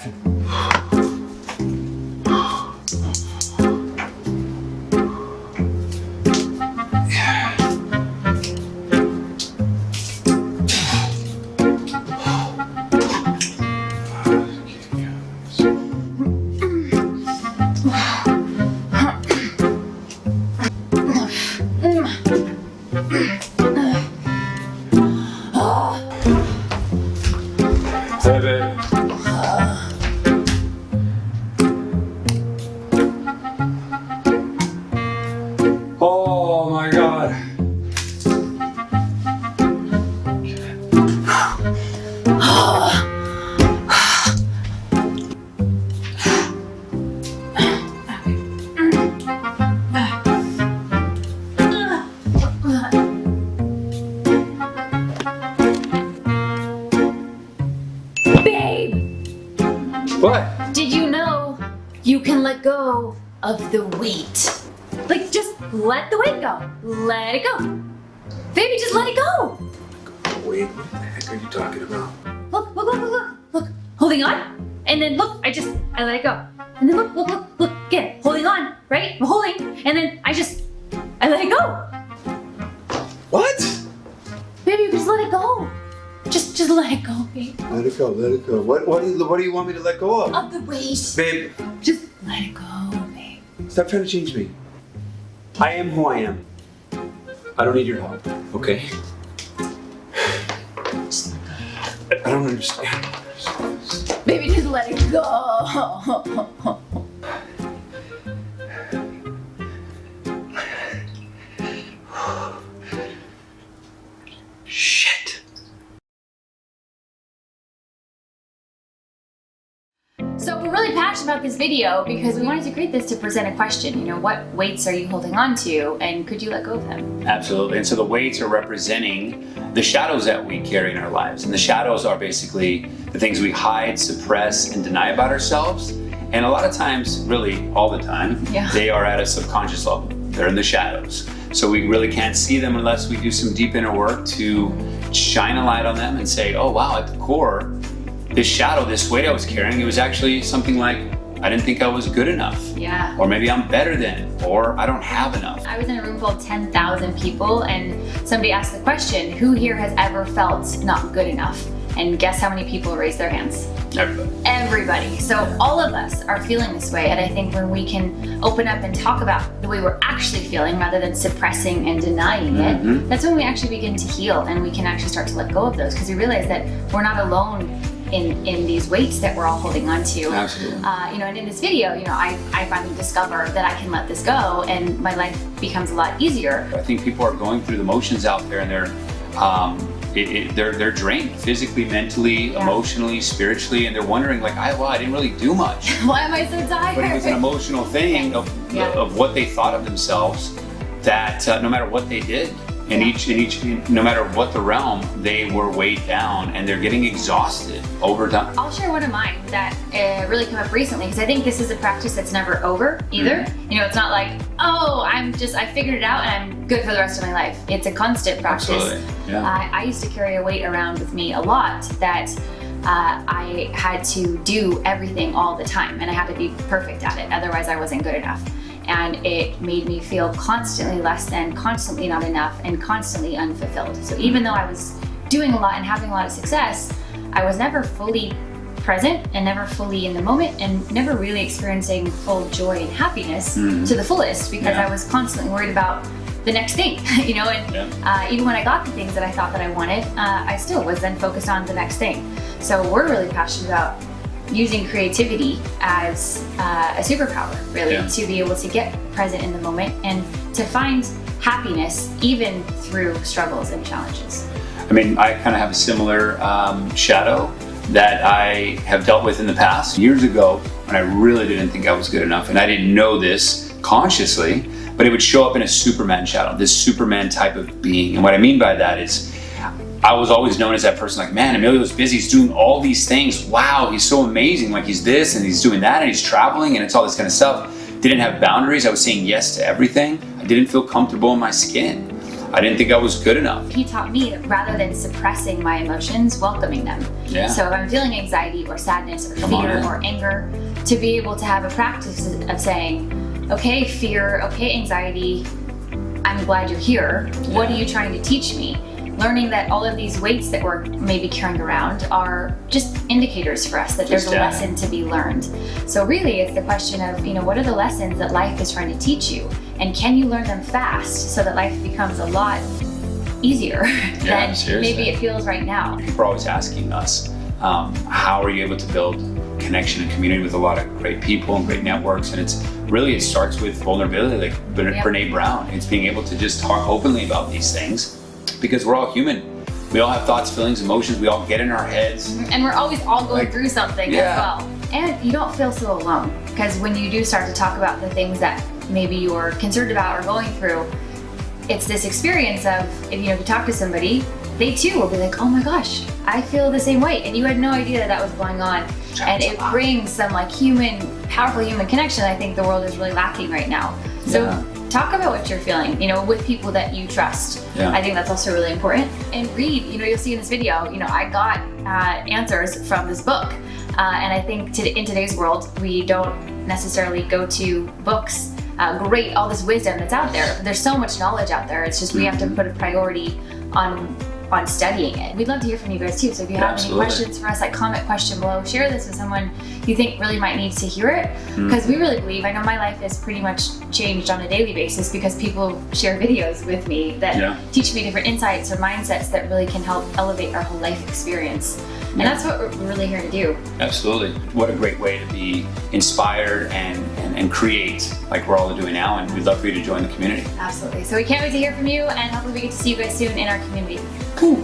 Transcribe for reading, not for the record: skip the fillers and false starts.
Hey, babe. Oh my God. Babe, What? did you know you can let go of the weight? Like, just let the weight go. Let it go. Baby, just let it go. Wait, what the heck are you talking about? Look, look, look, look, look, look. Holding on. And then look, I let it go. And then look, look, look, look. Again, holding on, right? I'm holding. And then I let it go. What? Baby, you just let it go. Just let it go, babe. Let it go, let it go. What do you want me to let go of? Of the weight. Babe, Just let it go, babe. stop trying to change me. I am who I am. I don't need your help, okay? Just let it I don't understand. go. Baby, just let it go. Shit. So we're really passionate about this video because we wanted to create this to present a question. You know, what weights are you holding on to, and could you let go of them? Absolutely. And so the weights are representing the shadows that we carry in our lives. And the shadows are basically the things we hide, suppress, and deny about ourselves. And a lot of times, really all the time, Yeah. they are at a subconscious level. They're in the shadows. So we really can't see them unless we do some deep inner work to shine a light on them and say, oh wow, at the core, this shadow, this weight I was carrying, it was actually something like, I didn't think I was good enough. Yeah. Or maybe I'm better than, or I don't have enough. I was in a room full of 10,000 people, and somebody asked the question, who here has ever felt not good enough? And guess how many people raised their hands? Everybody. Everybody. So all of us are feeling this way, and I think when we can open up and talk about the way we're actually feeling rather than suppressing and denying it, that's when we actually begin to heal, and we can actually start to let go of those, because we realize that we're not alone in these weights that we're all holding on to. Absolutely. You know, and in this video, you know, I finally discover that I can let this go, and my life becomes a lot easier. I think people are going through the motions out there, and they're drained physically, mentally, emotionally, spiritually, and they're wondering like, I didn't really do much. Why am I so tired? But it was an emotional thing of what they thought of themselves, that no matter what they did, no matter what the realm, they were weighed down, and they're getting exhausted, overdone. I'll share one of mine that really came up recently, because I think this is a practice that's never over either. You know, it's not like, oh, I figured it out and I'm good for the rest of my life. It's a constant practice. Absolutely. Yeah. I used to carry a weight around with me a lot that I had to do everything all the time, and I had to be perfect at it, otherwise I wasn't good enough. And it made me feel constantly less than, constantly not enough, and constantly unfulfilled. So even though I was doing a lot and having a lot of success, I was never fully present and never fully in the moment, and never really experiencing full joy and happiness to the fullest, because I was constantly worried about the next thing, you know, and even when I got the things that I thought that I wanted, I still was then focused on the next thing. So we're really passionate about using creativity as a superpower, really, to be able to get present in the moment and to find happiness even through struggles and challenges. I mean, I kind of have a similar shadow that I have dealt with in the past. Years ago, when I really didn't think I was good enough, and I didn't know this consciously, but it would show up in a Superman shadow, this Superman type of being. And what I mean by that is, I was always known as that person, like, man, Emilio's busy, he's doing all these things. Wow, he's so amazing. Like, he's this and he's doing that and he's traveling and it's all this kind of stuff. Didn't have boundaries. I was saying yes to everything. I didn't feel comfortable in my skin. I didn't think I was good enough. He taught me that rather than suppressing my emotions, welcoming them. Yeah. So if I'm feeling anxiety or sadness or Come on fear in. or anger, to be able to have a practice of saying, okay, fear, okay, anxiety, I'm glad you're here. What are you trying to teach me? Learning that all of these weights that we're maybe carrying around are just indicators for us that there's a lesson to be learned. So really it's the question of, what are the lessons that life is trying to teach you? And can you learn them fast so that life becomes a lot easier than maybe it feels right now? People are always asking us, how are you able to build connection and community with a lot of great people and great networks? And it starts with vulnerability, like Brene Brown. It's being able to just talk openly about these things because we're all human. We all have thoughts, feelings, emotions. We all get in our heads. And we're always all going through something as well. And you don't feel so alone, because when you do start to talk about the things that maybe you're concerned about or going through, it's this experience of, if you talk to somebody, they too will be like, oh my gosh, I feel the same way. And you had no idea that was going on. And it brings some powerful human connection I think the world is really lacking right now. So talk about what you're feeling, with people that you trust. I think that's also really important. And read, you'll see in this video, I got answers from this book. And I think in today's world, we don't necessarily go to books. All this wisdom that's out there. There's so much knowledge out there. It's just we have to put a priority on studying it. We'd love to hear from you guys too. So if you have any questions for us, comment question below. Share this with someone you think really might need to hear it. Because we really believe, I know my life is pretty much changed on a daily basis because people share videos with me that teach me different insights or mindsets that really can help elevate our whole life experience. And that's what we're really here to do. Absolutely. What a great way to be inspired and create like we're all doing now. And we'd love for you to join the community. Absolutely. So we can't wait to hear from you, and hopefully we get to see you guys soon in our community. Cool.